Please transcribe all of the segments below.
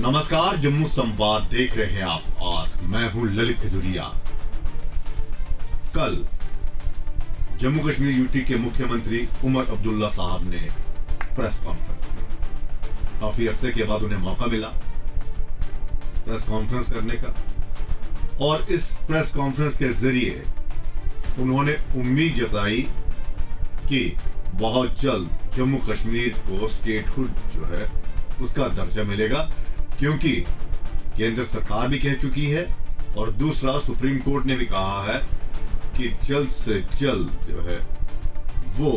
नमस्कार, जम्मू संवाद देख रहे हैं आप और मैं हूं ललित खजुरिया। कल जम्मू कश्मीर यूटी के मुख्यमंत्री उमर अब्दुल्ला साहब ने प्रेस कॉन्फ्रेंस की। काफी अरसे के बाद उन्हें मौका मिला प्रेस कॉन्फ्रेंस करने का और इस प्रेस कॉन्फ्रेंस के जरिए उन्होंने उम्मीद जताई कि बहुत जल्द जम्मू कश्मीर को स्टेटहुड जो है उसका दर्जा मिलेगा, क्योंकि केंद्र सरकार भी कह चुकी है और दूसरा सुप्रीम कोर्ट ने भी कहा है कि जल्द से जल्द जो है वो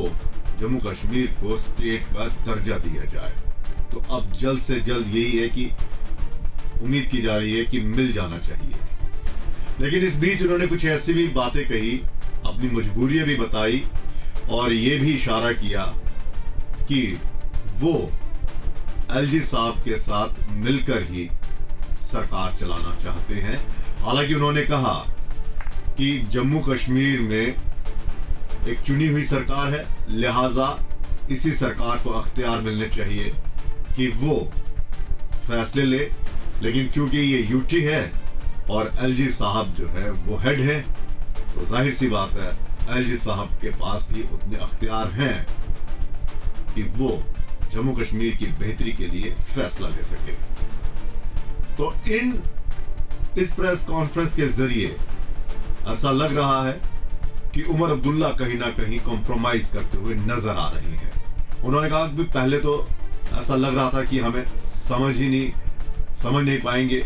जम्मू कश्मीर को स्टेट का दर्जा दिया जाए। तो अब जल्द से जल्द यही है कि उम्मीद की जा रही है कि मिल जाना चाहिए। लेकिन इस बीच उन्होंने कुछ ऐसी भी बातें कही, अपनी मजबूरियां भी बताई और ये भी इशारा किया कि वो एलजी साहब के साथ मिलकर ही सरकार चलाना चाहते हैं। हालांकि उन्होंने कहा कि जम्मू कश्मीर में एक चुनी हुई सरकार है, लिहाजा इसी सरकार को अख्तियार मिलने चाहिए कि वो फैसले ले। लेकिन चूंकि ये यूटी है और एलजी साहब जो है वो हेड है, तो जाहिर सी बात है एलजी साहब के पास भी उतने अख्तियार हैं कि वो जम्मू कश्मीर की बेहतरी के लिए फैसला ले सके। तो इस प्रेस कॉन्फ्रेंस के जरिए ऐसा लग रहा है कि उमर अब्दुल्ला कहीं ना कहीं कॉम्प्रोमाइज करते हुए नजर आ रहे हैं। उन्होंने कहा कि पहले तो ऐसा लग रहा था कि हमें समझ नहीं पाएंगे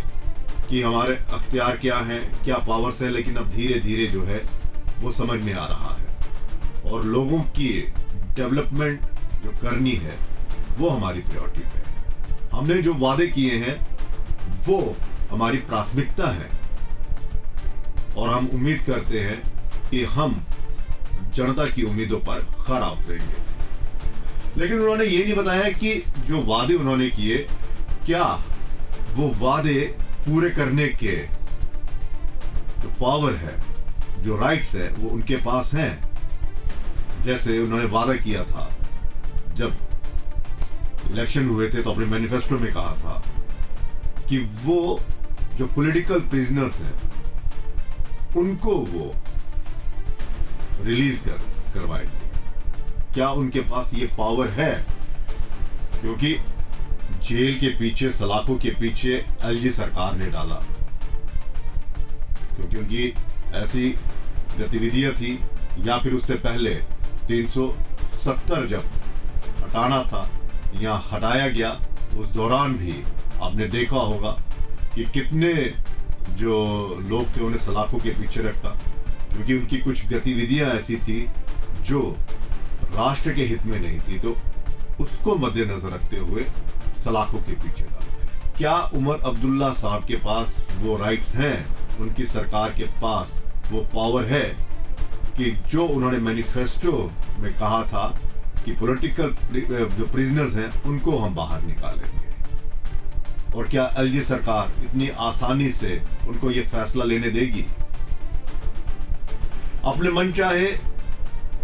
कि हमारे अख्तियार क्या हैं, क्या पावर्स है, लेकिन अब धीरे धीरे जो है वो समझ में आ रहा है और लोगों की डेवलपमेंट जो करनी है वो हमारी प्रायोरिटी पे है। हमने जो वादे किए हैं वो हमारी प्राथमिकता है और हम उम्मीद करते हैं कि हम जनता की उम्मीदों पर खरा उतरेंगे। लेकिन उन्होंने ये नहीं बताया कि जो वादे उन्होंने किए, क्या वो वादे पूरे करने के जो पावर है, जो राइट्स है, वो उनके पास हैं। जैसे उन्होंने वादा किया था जब इलेक्शन हुए थे तो अपने मैनिफेस्टो में कहा था कि वो जो पॉलिटिकल प्रिजनर्स हैं उनको वो रिलीज करवाएंगे। क्या उनके पास ये पावर है? क्योंकि जेल के पीछे, सलाखों के पीछे एलजी सरकार ने डाला, क्योंकि उनकी ऐसी गतिविधियां थी, या फिर उससे पहले 370 जब हटाना था या हटाया गया, उस दौरान भी आपने देखा होगा कि कितने जो लोग थे उन्हें सलाखों के पीछे रखा, क्योंकि उनकी कुछ गतिविधियां ऐसी थी जो राष्ट्र के हित में नहीं थी, तो उसको मद्देनजर रखते हुए सलाखों के पीछे डाला। क्या उमर अब्दुल्ला साहब के पास वो राइट्स हैं, उनकी सरकार के पास वो पावर है कि जो उन्होंने मैनिफेस्टो में कहा था कि पॉलिटिकल जो प्रिजनर्स हैं उनको हम बाहर निकालेंगे? और क्या एलजी सरकार इतनी आसानी से उनको ये फैसला लेने देगी? अपने मन चाहे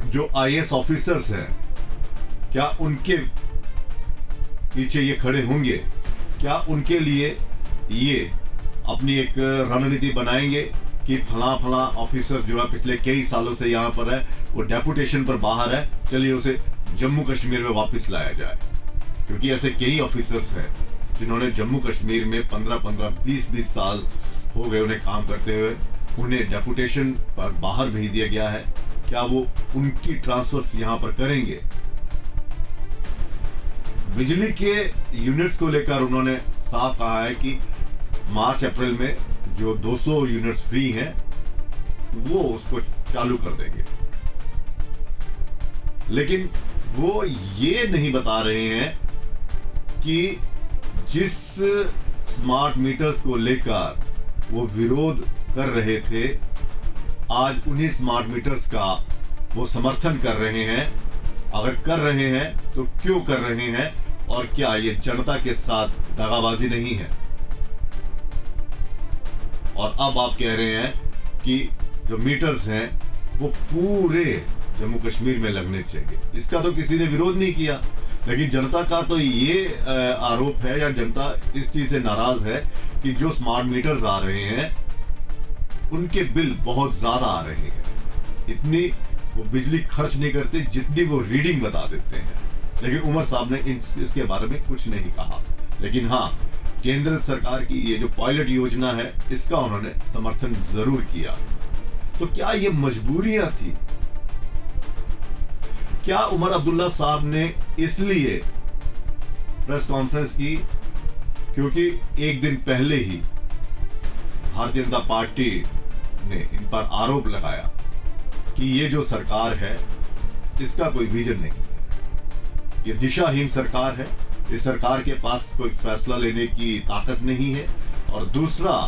जो आईएएस ऑफिसर्स हैं, क्या उनके पीछे ये खड़े होंगे? क्या उनके लिए ये अपनी एक रणनीति बनाएंगे कि फला ऑफिसर जो है पिछले कई सालों से यहाँ पर है, वो डेपुटेशन पर बाहर है, चलिए उसे जम्मू कश्मीर में वापस लाया जाए? क्योंकि ऐसे कई ऑफिसर्स हैं जिन्होंने जम्मू कश्मीर में 15-15, 20-20 साल हो गए उन्हें काम करते हुए, उन्हें डेपुटेशन पर बाहर भेज दिया गया है। क्या वो उनकी ट्रांसफर्स यहाँ पर करेंगे? बिजली के यूनिट्स को लेकर उन्होंने साफ कहा है कि मार्च अप्रैल में जो 200 यूनिट्स फ्री हैं वो उसको चालू कर देंगे। लेकिन वो ये नहीं बता रहे हैं कि जिस स्मार्ट मीटर्स को लेकर वो विरोध कर रहे थे, आज उन्हीं स्मार्ट मीटर्स का वो समर्थन कर रहे हैं। अगर कर रहे हैं तो क्यों कर रहे हैं, और क्या ये जनता के साथ दगाबाजी नहीं है? और अब आप कह रहे हैं कि जो मीटर्स हैं वो पूरे जम्मू कश्मीर में लगने चाहिए। इसका तो किसी ने विरोध नहीं किया। लेकिन जनता का तो ये आरोप है, या जनता इस चीज से नाराज है कि जो स्मार्ट मीटर्स आ रहे हैं उनके बिल बहुत ज्यादा आ रहे हैं। इतनी वो बिजली खर्च नहीं करते जितनी वो रीडिंग बता देते हैं। लेकिन उमर साहब ने इसके बारे में कुछ नहीं कहा। लेकिन हाँ, केंद्र सरकार की ये जो पायलट योजना है इसका उन्होंने समर्थन जरूर किया। तो क्या ये मजबूरियां थी? क्या उमर अब्दुल्ला साहब ने इसलिए प्रेस कॉन्फ्रेंस की क्योंकि एक दिन पहले ही भारतीय जनता पार्टी ने इन पर आरोप लगाया कि ये जो सरकार है इसका कोई विजन नहीं है, ये दिशाहीन सरकार है, इस सरकार के पास कोई फैसला लेने की ताकत नहीं है, और दूसरा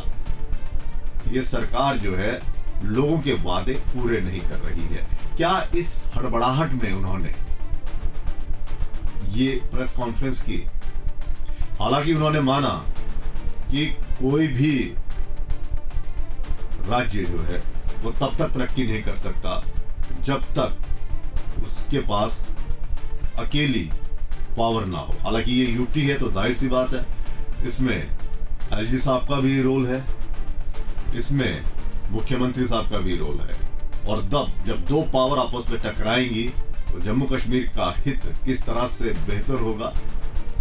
ये सरकार जो है लोगों के वादे पूरे नहीं कर रही है। क्या इस हड़बड़ाहट में उन्होंने ये प्रेस कॉन्फ्रेंस की? हालांकि उन्होंने माना कि कोई भी राज्य जो है वो तब तक तरक्की नहीं कर सकता जब तक उसके पास अकेली पावर ना हो। हालांकि ये यूटी है तो जाहिर सी बात है इसमें एलजी साहब का भी रोल है, इसमें मुख्यमंत्री साहब का भी रोल है, और जब दो पावर आपस में टकराएंगी तो जम्मू कश्मीर का हित किस तरह से बेहतर होगा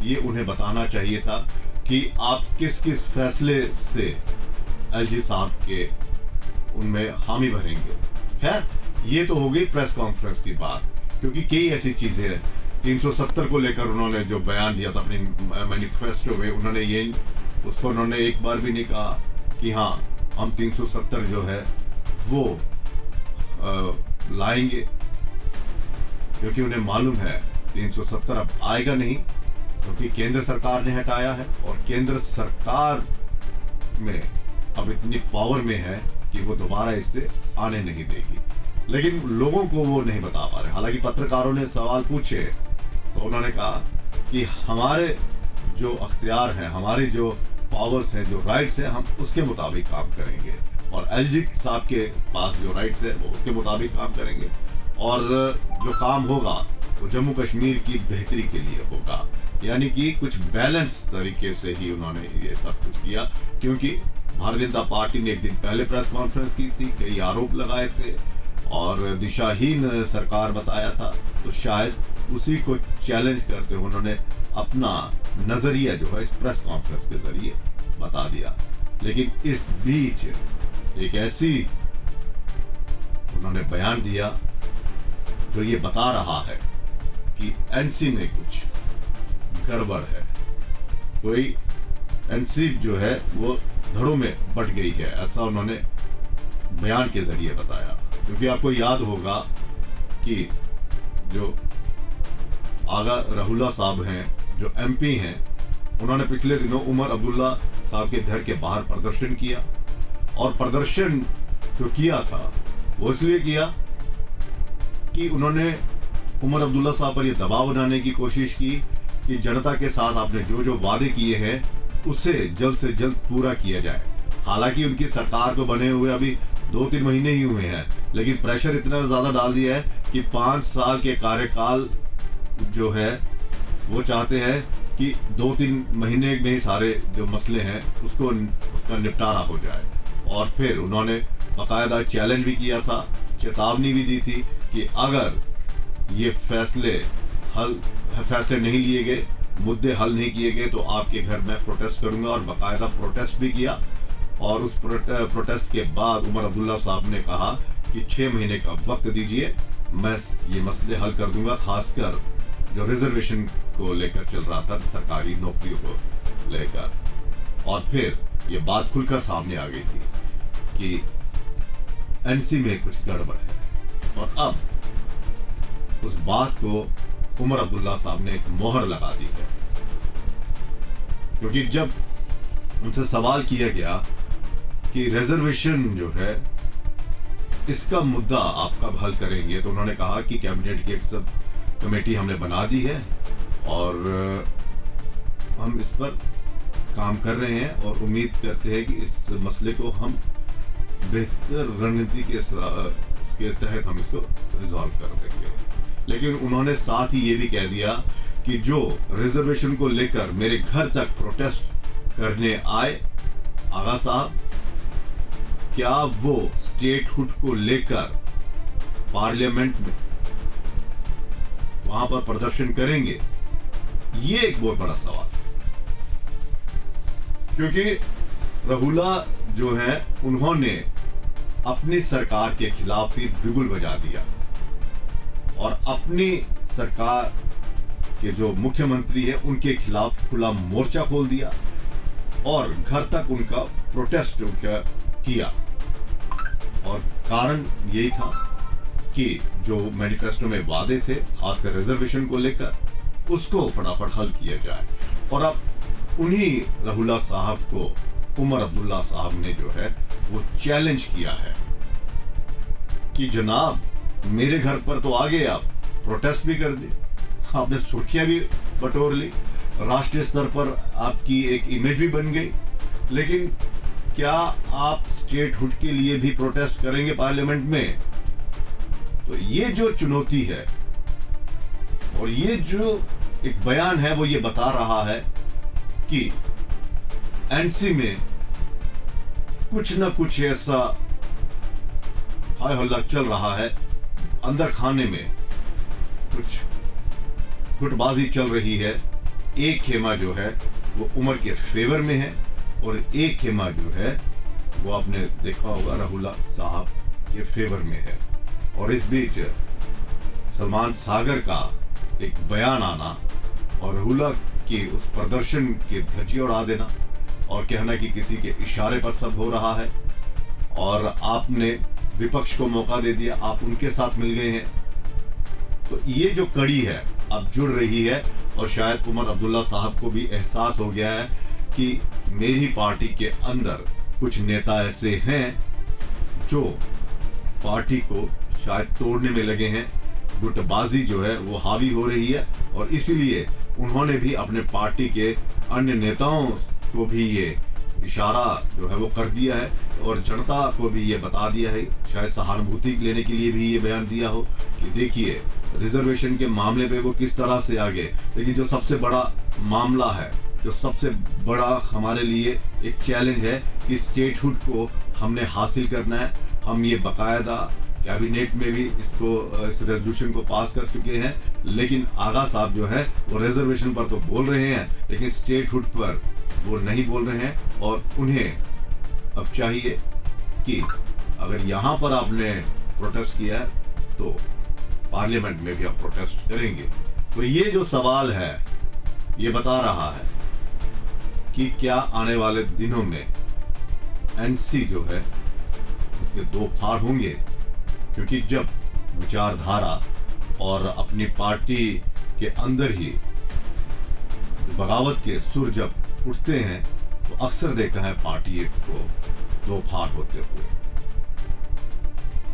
ये उन्हें बताना चाहिए था कि आप किस किस फैसले से एलजी साहब के उनमें हामी भरेंगे। खैर, ये तो हो गई प्रेस कॉन्फ्रेंस की बात, क्योंकि कई ऐसी चीजें हैं। 370 को लेकर उन्होंने जो बयान दिया था अपने मैनिफेस्टो में, उन्होंने ये उस पर उन्होंने एक बार भी नहीं कहा कि हाँ हम 370 जो है वो लाएंगे, क्योंकि उन्हें मालूम है 370 अब आएगा नहीं, क्योंकि केंद्र सरकार ने हटाया है और केंद्र सरकार में अब इतनी पावर में है कि वो दोबारा इससे आने नहीं देगी। लेकिन लोगों को वो नहीं बता पा रहे। हालांकि पत्रकारों ने सवाल पूछे तो उन्होंने कहा कि हमारे जो अख्तियार हैं, हमारे जो पावर्स हैं, जो राइट्स हैं, हम उसके मुताबिक काम करेंगे, और एलजी साहब के पास जो राइट्स है वो उसके मुताबिक काम करेंगे, और जो काम होगा वो जम्मू कश्मीर की बेहतरी के लिए होगा। यानी कि कुछ बैलेंस तरीके से ही उन्होंने ये सब कुछ किया, क्योंकि भारतीय जनता पार्टी ने एक दिन पहले प्रेस कॉन्फ्रेंस की थी, कई आरोप लगाए थे और दिशाहीन सरकार बताया था, तो शायद उसी को चैलेंज करते हुए उन्होंने अपना नजरिया जो है इस प्रेस कॉन्फ्रेंस के जरिए बता दिया। लेकिन इस बीच एक ऐसी उन्होंने बयान दिया जो ये बता रहा है कि एनसी में कुछ गड़बड़ है, कोई एनसी जो है वो धड़ों में बट गई है, ऐसा उन्होंने बयान के जरिए बताया। क्योंकि आपको याद होगा कि जो आगा रहुल्ला साहब हैं, जो एमपी हैं, उन्होंने पिछले दिनों उमर अब्दुल्ला साहब के घर के बाहर प्रदर्शन किया, और प्रदर्शन जो किया था वो इसलिए किया कि उन्होंने उमर अब्दुल्ला साहब पर यह दबाव बनाने की कोशिश की कि जनता के साथ आपने जो जो वादे किए हैं उसे जल्द से जल्द पूरा किया जाए। हालांकि उनकी सरकार को बने हुए अभी 2-3 महीने ही हुए हैं, लेकिन प्रेशर इतना ज़्यादा डाल दिया है कि 5 साल के कार्यकाल जो है वो चाहते हैं कि 2-3 महीने में ही सारे जो मसले हैं उसका निपटारा हो जाए। और फिर उन्होंने बाकायदा चैलेंज भी किया था, चेतावनी भी दी थी कि अगर ये फैसले नहीं लिए गए, मुद्दे हल नहीं किए गए, तो आपके घर में प्रोटेस्ट करूंगा, और बाकायदा प्रोटेस्ट भी किया। और उस प्रोटेस्ट के बाद उमर अब्दुल्ला साहब ने कहा कि 6 महीने का वक्त दीजिए, मैं ये मसले हल कर दूंगा, खासकर जो रिजर्वेशन को लेकर चल रहा था, सरकारी नौकरियों को लेकर। और फिर ये बात खुलकर सामने आ गई थी कि एनसी में कुछ गड़बड़ है, और अब उस बात को उमर अब्दुल्ला साहब ने एक मोहर लगा दी है। क्योंकि जब उनसे सवाल किया गया कि रिजर्वेशन जो है इसका मुद्दा आप कब हल करेंगे, तो उन्होंने कहा कि कैबिनेट की एक सब कमेटी हमने बना दी है और हम इस पर काम कर रहे हैं, और उम्मीद करते हैं कि इस मसले को हम बेहतर रणनीति के तहत हम इसको रिजॉल्व कर देंगे। लेकिन उन्होंने साथ ही ये भी कह दिया कि जो रिजर्वेशन को लेकर मेरे घर तक प्रोटेस्ट करने आए आगा साहब, क्या वो स्टेटहुड को लेकर पार्लियामेंट में वहां पर प्रदर्शन करेंगे? ये एक बहुत बड़ा सवाल है, क्योंकि रहुला जो है उन्होंने अपनी सरकार के खिलाफ ही बिगुल बजा दिया और अपनी सरकार के जो मुख्यमंत्री है उनके खिलाफ खुला मोर्चा खोल दिया और घर तक उनका प्रोटेस्ट उनका किया। और कारण यही था कि जो मैनिफेस्टो में वादे थे खासकर रिजर्वेशन को लेकर, उसको फटाफट हल किया जाए। और अब उन्हीं रहुला साहब को उमर अब्दुल्ला साहब ने जो है वो चैलेंज किया है कि जनाब मेरे घर पर तो आ गए, आप प्रोटेस्ट भी कर दी, आपने सुर्खियां भी बटोर ली, राष्ट्रीय स्तर पर आपकी एक इमेज भी बन गई, लेकिन क्या आप स्टेटहुड के लिए भी प्रोटेस्ट करेंगे पार्लियामेंट में? तो ये जो चुनौती है और ये जो एक बयान है वो ये बता रहा है कि एनसी में कुछ ना कुछ ऐसा हाय हल्ला चल रहा है, अंदर खाने में कुछ गुटबाजी चल रही है। एक खेमा जो है वो उमर के फेवर में है और एक खेमा जो है वो आपने देखा होगा रहुला साहब के फेवर में है। और इस बीच सलमान सागर का एक बयान आना और रहुला के उस प्रदर्शन के धज्जियां उड़ा देना और कहना कि किसी के इशारे पर सब हो रहा है और आपने विपक्ष को मौका दे दिया, आप उनके साथ मिल गए हैं। तो ये जो कड़ी है अब जुड़ रही है और शायद उमर अब्दुल्ला साहब को भी एहसास हो गया है कि मेरी पार्टी के अंदर कुछ नेता ऐसे हैं जो पार्टी को शायद तोड़ने में लगे हैं, गुटबाजी जो है वो हावी हो रही है। और इसीलिए उन्होंने भी अपने पार्टी के अन्य नेताओं को भी ये इशारा जो है वो कर दिया है और जनता को भी ये बता दिया है, शायद सहानुभूति लेने के लिए भी ये बयान दिया हो कि देखिए रिजर्वेशन के मामले पे वो किस तरह से आगे। लेकिन जो सबसे बड़ा मामला है, जो सबसे बड़ा हमारे लिए एक चैलेंज है कि स्टेटहुड को हमने हासिल करना है। हम ये बाकायदा कैबिनेट में भी इस रेजोल्यूशन को पास कर चुके हैं, लेकिन आगा साहब जो है वो रिजर्वेशन पर तो बोल रहे हैं लेकिन स्टेटहुड पर वो नहीं बोल रहे हैं। और उन्हें अब चाहिए कि अगर यहाँ पर आपने प्रोटेस्ट किया है तो पार्लियामेंट में भी आप प्रोटेस्ट करेंगे। तो ये जो सवाल है ये बता रहा है कि क्या आने वाले दिनों में एनसी जो है उसके दो फाड़ होंगे, क्योंकि जब विचारधारा और अपनी पार्टी के अंदर ही बगावत के सुर जब उठते हैं तो अक्सर देखा है पार्टी को दो फाड़ होते हुए।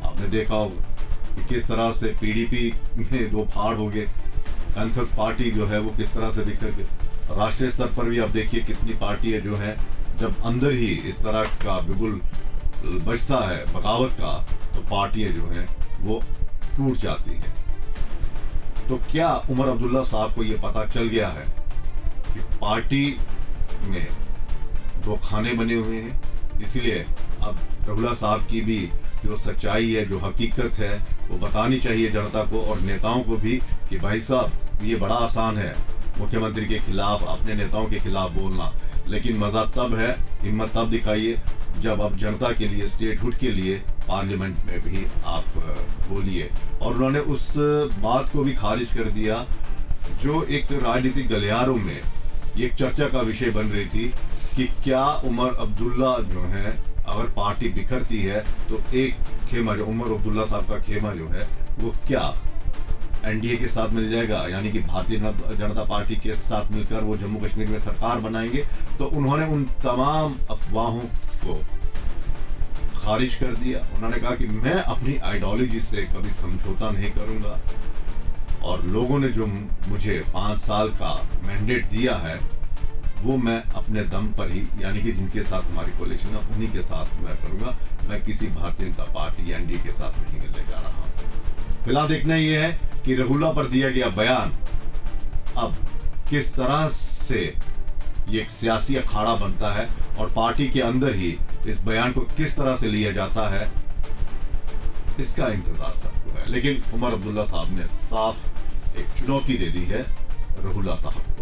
आपने देखा होगा कि किस तरह से पीडीपी में दो फाड़ हो गए, पैंथर्स पार्टी जो है वो किस तरह से बिखर गई। राष्ट्रीय स्तर पर भी आप देखिए कितनी पार्टियां जो है जब अंदर ही इस तरह का बिगुल बजता है बगावत का तो पार्टियां जो हैं वो टूट जाती हैं। तो क्या उमर अब्दुल्ला साहब को ये पता चल गया है कि पार्टी में दो खाने बने हुए हैं, इसीलिए अब रहुला साहब की भी जो सच्चाई है, जो हकीकत है वो बतानी चाहिए जनता को और नेताओं को भी कि भाई साहब ये बड़ा आसान है मुख्यमंत्री के खिलाफ, अपने नेताओं के खिलाफ बोलना, लेकिन मजा तब है, हिम्मत तब दिखाइए जब आप जनता के लिए, स्टेटहुड के लिए पार्लियामेंट में भी आप बोलिए। और उन्होंने उस बात को भी खारिज कर दिया जो एक राजनीतिक गलियारों में ये चर्चा का विषय बन रही थी कि क्या उमर अब्दुल्ला जो है अगर पार्टी बिखरती है तो एक खेमा जो उमर अब्दुल्ला साहब का खेमा जो है वो क्या एनडीए के साथ मिल जाएगा, यानी कि भारतीय जनता पार्टी के साथ मिलकर वो जम्मू कश्मीर में सरकार बनाएंगे। तो उन्होंने उन तमाम अफवाहों को खारिज कर दिया। उन्होंने कहा कि मैं अपनी आइडियोलॉजी से कभी समझौता नहीं करूंगा और लोगों ने जो मुझे 5 साल का मैंडेट दिया है वो मैं अपने दम पर ही, यानी कि जिनके साथ हमारी कोalition है उन्हीं के साथ मैं करूंगा, मैं किसी भारतीय जनता पार्टी एनडीए के साथ नहीं मिलने जा रहा हूं। फिलहाल देखना ये है कि रहुला पर दिया गया बयान अब किस तरह से ये एक सियासी अखाड़ा बनता है और पार्टी के अंदर ही इस बयान को किस तरह से लिया जाता है, इसका इंतजार सबको है। लेकिन उमर अब्दुल्ला साहब ने साफ एक चुनौती दे दी है रुहुल्लाह साहब।